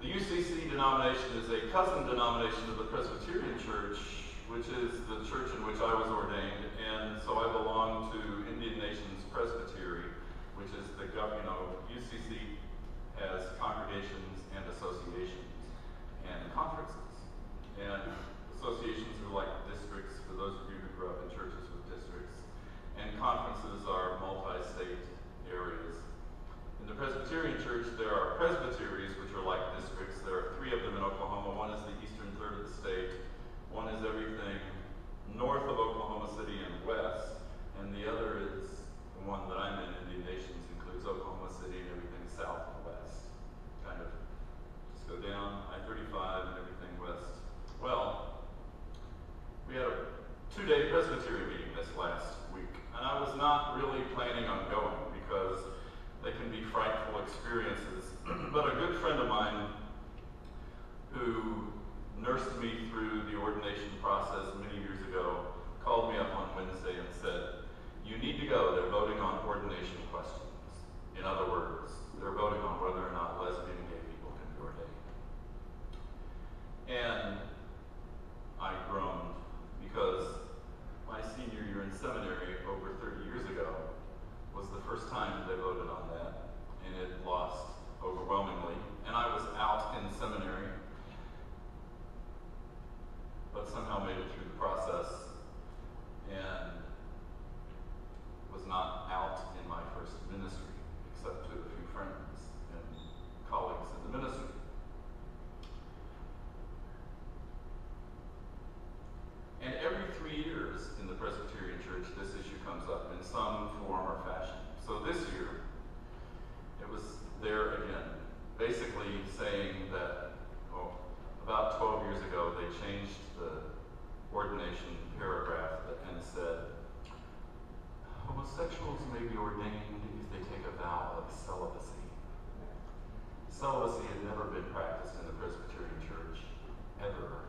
The UCC denomination is a cousin denomination of the Presbyterian Church, which is the church in which I was ordained, and so I belong to Indian Nations Presbytery, which is the, UCC has congregations and associations and conferences. And associations are like districts, for those of you who grew up in churches with districts, and conferences are multi-state areas. In the Presbyterian Church, there are presbyteries, which are like districts. There are 3 of them in Oklahoma. One is the eastern third of the state. One is everything north of Oklahoma City and west, and the other is the one that I'm in, Indian Nations, includes Oklahoma City and everything south and west. Kind of just go down I-35 and everything west. Well, we had a 2-day presbytery meeting this last week, and I was not really planning on going because they can be frightful experiences. But a good friend of mine who nursed me through the ordination process many years ago called me up on Wednesday and said, "You need to go. They're voting on ordination questions." In other words, they're voting on whether or not lesbian and gay people can be ordained. And I groaned because my senior year in seminary over 30 years ago was the first time they voted on that, and it lost overwhelmingly. And I was out in seminary, but somehow made it through the process and was not out in my first ministry, except to a few friends and colleagues in the ministry. And every 3 years in the Presbyterian Church, this issue comes up in some form or fashion. So this year, it was there again, basically saying that, about 12 years ago, they changed the ordination paragraph and said, homosexuals may be ordained if they take a vow of celibacy. Celibacy had never been practiced in the Presbyterian Church, ever.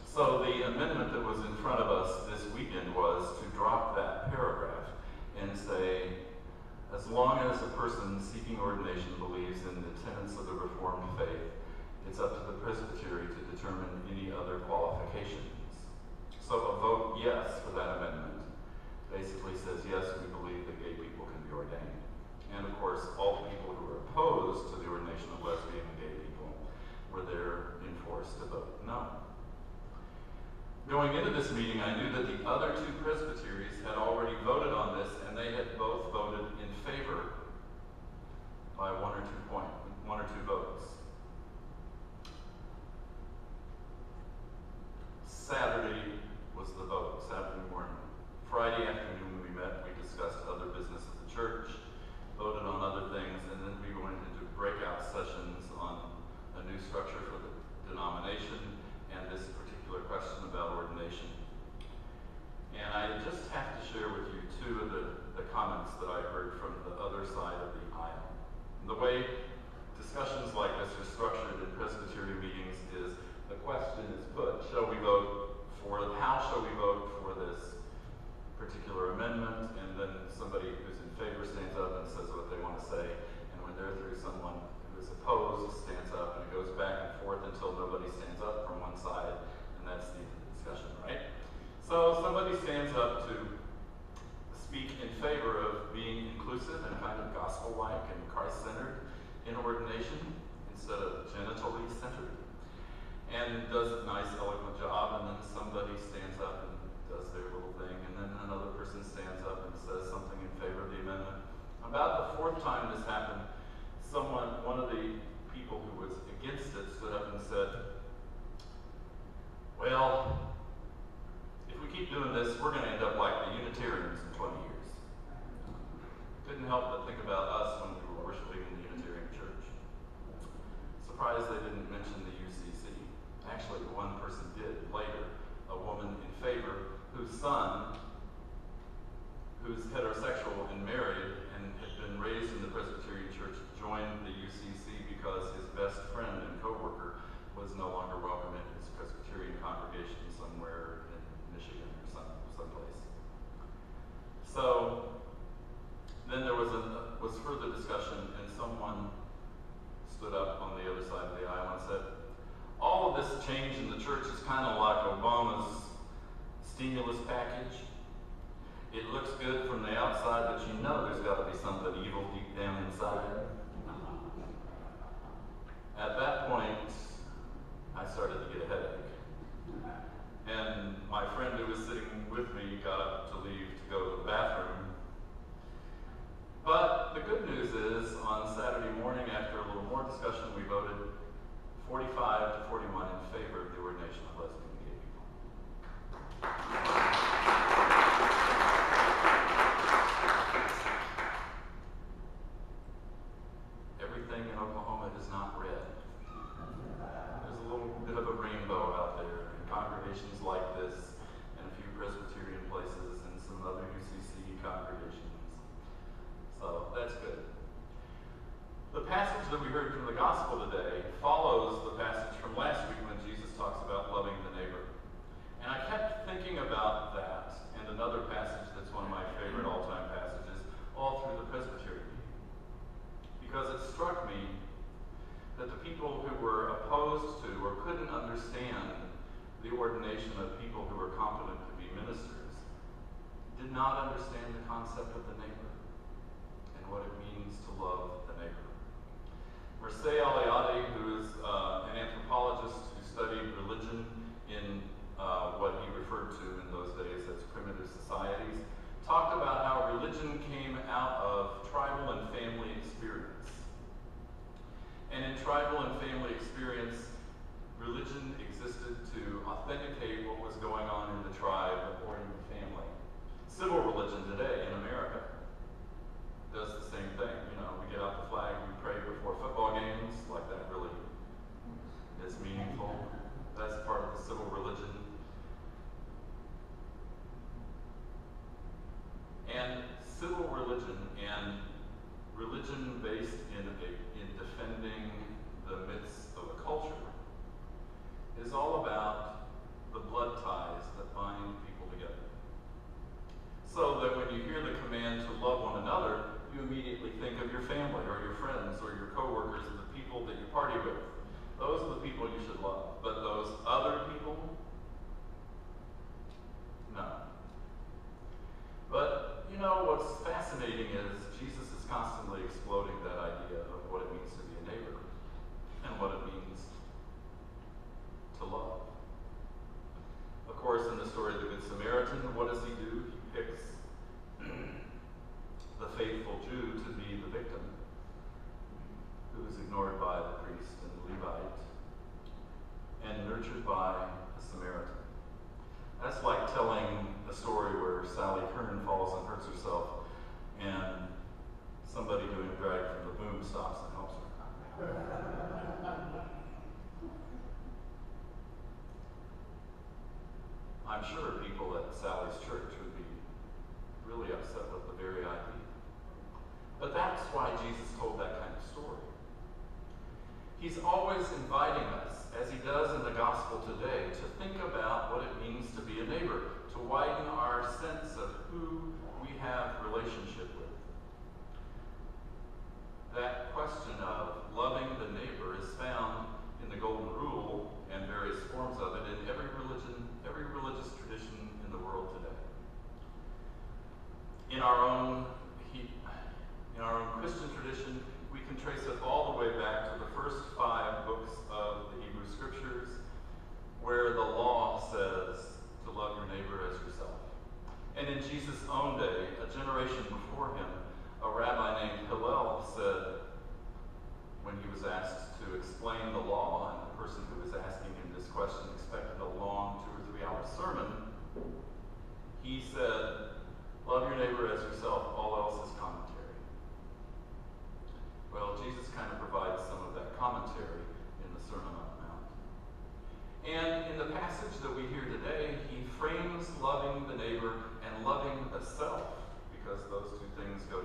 So the amendment that was in front of us this weekend was to drop that paragraph and say, as long as a person seeking ordination believes in the tenets of the Reformed faith, it's up to the presbytery to determine any other qualifications. So a vote yes for that amendment basically says, yes, we believe that gay people can be ordained. And of course, all the people who were opposed to the ordination of lesbian and gay people were there in force to vote no. Going into this meeting, I knew that the other 2 presbyteries had already voted on this, and they had both voted in favor by 1 or 2 votes. Saturday was the vote, Saturday morning. Friday afternoon we met, we discussed other business of the church, voted on other things, and then we went into breakout sessions on a new structure for the denomination and this particular question about ordination. And I just have to share with you 2 of the comments that I heard from the other side of the aisle. The way discussions like this are structured in Presbyterian meetings is the question is put, how shall we vote for this particular amendment? And then somebody who's in favor stands up and says what they want to say. And when they're through, someone who is opposed stands up, and it goes back and forth until nobody stands up from one side, and that's the end of the discussion, right? So somebody stands up to speak in favor of being inclusive and kind of gospel-like and Christ-centered in ordination instead of genitally centered, and does a nice, eloquent job, and then somebody stands up and does their little thing, and then another person stands up and says something in favor of the amendment. About the 4th time this happened, one of the people who was against it stood up and said, well, if we keep doing this, we're going to end up like the Unitarians in 20 years. Couldn't help but think about us when we were worshiping in the Unitarian Church. Surprised they didn't mention the UCC. Actually, one person did later, a woman in favor whose son, who's heterosexual and married and had been raised in the Presbyterian Church, joined the UCC because his best friend and co-worker was no longer welcome in his Presbyterian congregation somewhere in Michigan or someplace. So then there was further discussion, change in the church is kind of like Obama's stimulus package. It looks good from the outside, but you know there's got to be something evil deep down inside. At that point, I started to get a headache. And my friend who was sitting with me got up to leave to go to the bathroom. But the good news is, on Saturday morning, after a little more discussion, we voted 45 to 41 in favor of the ordination of lesbian and gay people. Everything in Oklahoma is not red. There's a little bit of a rainbow out there in congregations like this, and a few Presbyterian places, and some other UCC congregations. So that's good. The passage that we heard from the gospel today follows the passage from last week when Jesus talks about loving the neighbor. And I kept thinking about that and another passage that's one of my favorite all-time passages all through the Presbyterian meeting. Because it struck me that the people who were opposed to or couldn't understand the ordination of people who were competent to be ministers did not understand the concept of the neighbor and what it means to love the neighbor. Mircea Eliade, who is an anthropologist who studied religion in what he referred to in those days as primitive societies, talked about how religion came out of tribal and family experience. And in tribal and family experience, religion existed to authenticate what was going on in the tribe or in the family. Civil religion today in America does the same thing. You know, we get out the flag, we pray before football games, like that really is meaningful. That's part of the civil religion. And civil religion and religion based in defending the myths of a culture is all about the blood ties that bind people together. So that when you hear the command to love one another, you immediately think of your family or your friends or your coworkers and the people that you party with. Those are the people you should love. But those other people, no. But you know what's fascinating is Jesus is constantly exploding that idea of what it means to be a neighbor and what it means to love. Of course, in the story of the Good Samaritan, what does he do? He picks the faithful Jew to be the victim, who is ignored by the priest and the Levite, and nurtured by a Samaritan. That's like telling a story where Sally Kern falls and hurts herself, and somebody doing a drag from the boom stops and helps her. I'm sure people at Sally's church would be really upset with the very idea. But that's why Jesus told that kind of story. He's always inviting us, as he does in the gospel today, to think about what it means to be a neighbor, to widen our sense of who we have relationship with. That question of loving the neighbor is found in the Golden Rule and various forms of it in every religion, every religious tradition in the world today. In our own Christian tradition, we can trace it all the way back to the first 5 books of the Hebrew Scriptures, where the law says to love your neighbor as yourself. And in Jesus' own day, a generation before him, a rabbi named Hillel said, when he was asked to explain the law, and the person who was asking him this question expected a long 2 or 3 hour sermon, he said, love your neighbor as yourself, all else is commentary. Well, Jesus kind of provides some of that commentary in the Sermon on the Mount. And in the passage that we hear today, he frames loving the neighbor and loving the self, because those two things go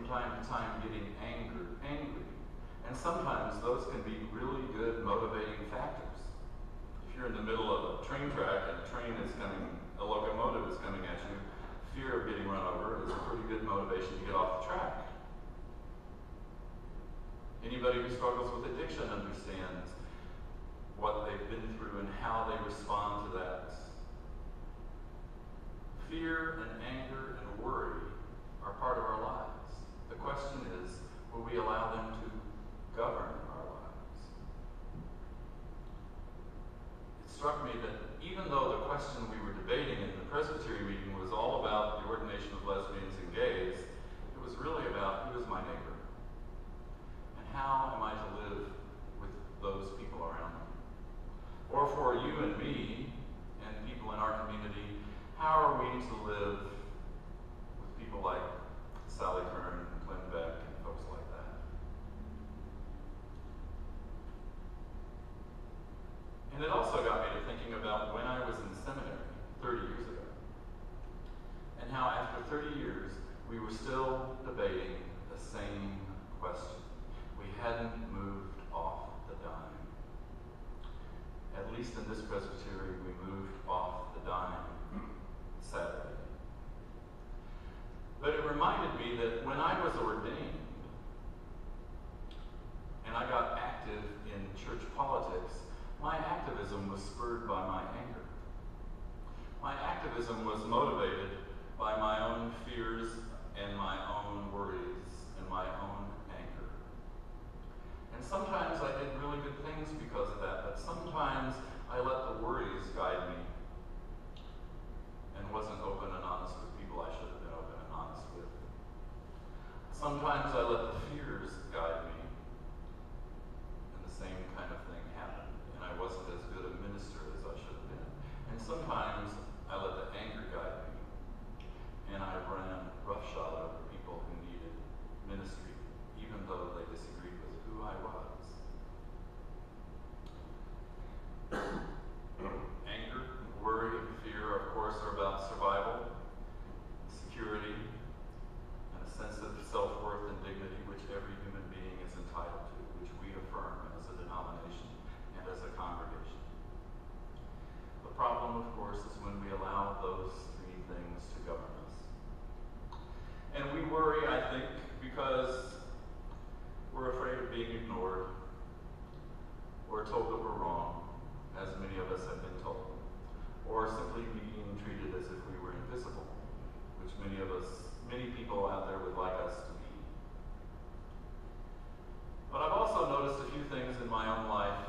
time to time getting angry. And sometimes those can be really good motivating factors. If you're in the middle of a train track and a locomotive is coming at you, fear of getting run over is a pretty good motivation to get off the track. Anybody who struggles with addiction understands what they've been through and how they respond to that. Fear and anger and worry are part of our lives. The question is, will we allow them to govern our lives? It struck me that even though the question we were debating in the Presbytery meeting was all about the ordination of lesbians and gays, it was really about who is my neighbor and how am I to live with those people around me. Or for you and me and people in our community, how are we to live with people like Sally Kern, Glenn Beck, and folks like that? And it also got me to thinking about when I was in seminary 30 years ago, and how after 30 years, we were still debating the same question. We hadn't moved off the dime. At least in this presbytery, we moved off the dime Saturday. But it reminded me that when I was ordained and I got active in church politics, my activism was spurred by my anger. My activism was motivated by my own fears and my own worries and my own anger. And sometimes I did really good things because of that, but sometimes I let the worries guide me and wasn't open and honest with people I should have been open and honest with. Sometimes I let the fears guide me, and the same kind of thing happened, and I wasn't as good a minister as I should have been. And sometimes I let the anger guide me, and I ran roughshod over people who needed ministry, even though they disagreed with who I was. Anger, worry, and fear, of course, are about survival, security, and a sense of self-worth and dignity which every human being is entitled to, which we affirm as a denomination and as a congregation. The problem, of course, is when we allow those three things to govern us. And we worry, I think, because we're afraid of being ignored or told that we're wrong, as many of us have been told, or simply being treated as if we were invisible, which many people out there would like us to be. But I've also noticed a few things in my own life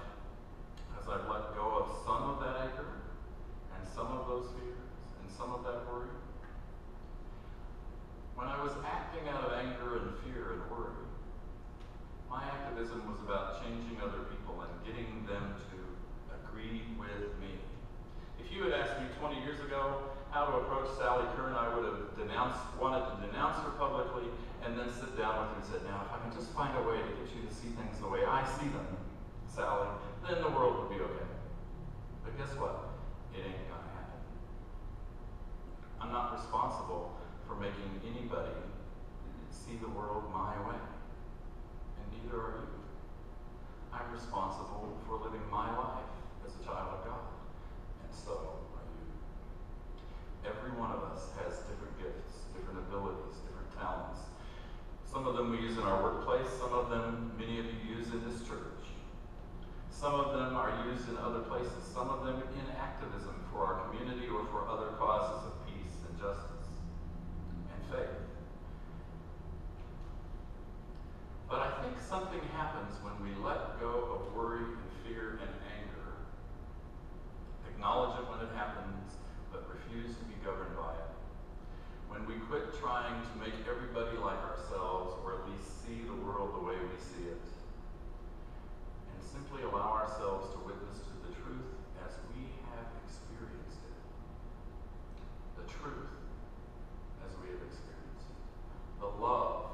as I've let go of some of that anger and some of those fears and some of that worry. When I was acting out of anger and fear and worry, my activism was about changing other people and getting them to agree with me. If you had asked me 20 years ago how to approach Sally Kern, I would have wanted to denounce her publicly and then sit down with her and said, now if I can just find a way to get you to see things the way I see them, Sally, then the world would be okay. But guess what? It ain't gonna happen. I'm not responsible for making anybody see the world my way, and neither are you. I'm responsible for living my life as a child of God, and so are you. Every one of us has different gifts, different abilities, different talents. Some of them we use in our workplace, some of them many of you use in this church. Some of them are used in other places, some of them in activism for our community or for other causes of peace and justice and faith. But I think something happens when we let go of worry and fear and anger, acknowledge it when it happens, but refuse to be governed by it. When we quit trying to make everybody like ourselves, or at least see the world the way we see it, and simply allow ourselves to witness to the truth as we have experienced it. The truth as we have experienced it. The love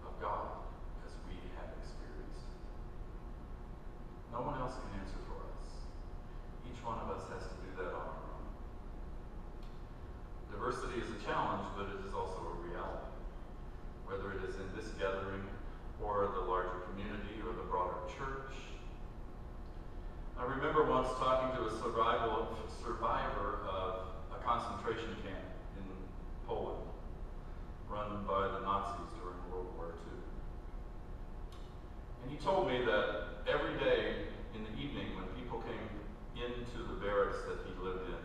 of God as we have experienced it. No one else can answer for us. Each one of us has to do that on our own. Diversity is a challenge, but it is also a reality. Whether it is once talking to a survivor of a concentration camp in Poland, run by the Nazis during World War II. And he told me that every day in the evening when people came into the barracks that he lived in,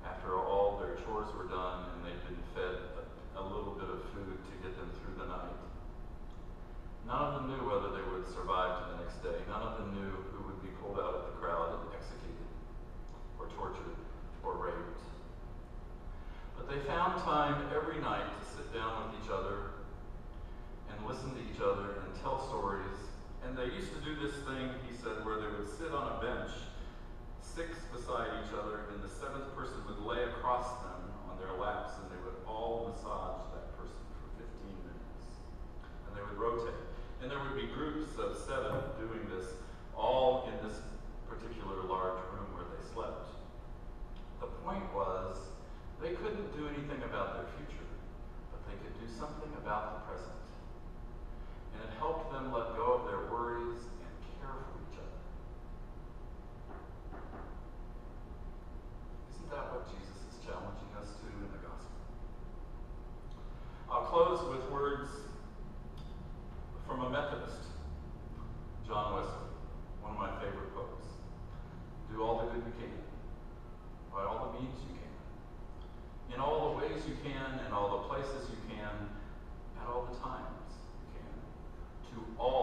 after all their chores were done and they'd been fed a little bit of food to get them through the night, none of them knew whether they would survive to the next day. None of them knew who would be pulled out of the crowd and executed, or tortured, or raped. But they found time every night to sit down with each other and listen to each other and tell stories. And they used to do this thing, he said, where they would sit on a bench, 6 beside each other, and the 7th person would lay across them on their laps, and they would all massage that person for 15 minutes. And they would rotate. And there would be groups of 7 doing this, all in this particular large room where they slept. The point was, they couldn't do anything about their future, but they could do something about the present. And it helped them let go of their worries and care for each other. Isn't that what Jesus is challenging us to in the gospel? I'll close with words from a Methodist, John Wesley, one of my favorite quotes. Do all the good you can, by all the means you can, in all the ways you can, in all the places you can, at all the times you can, to all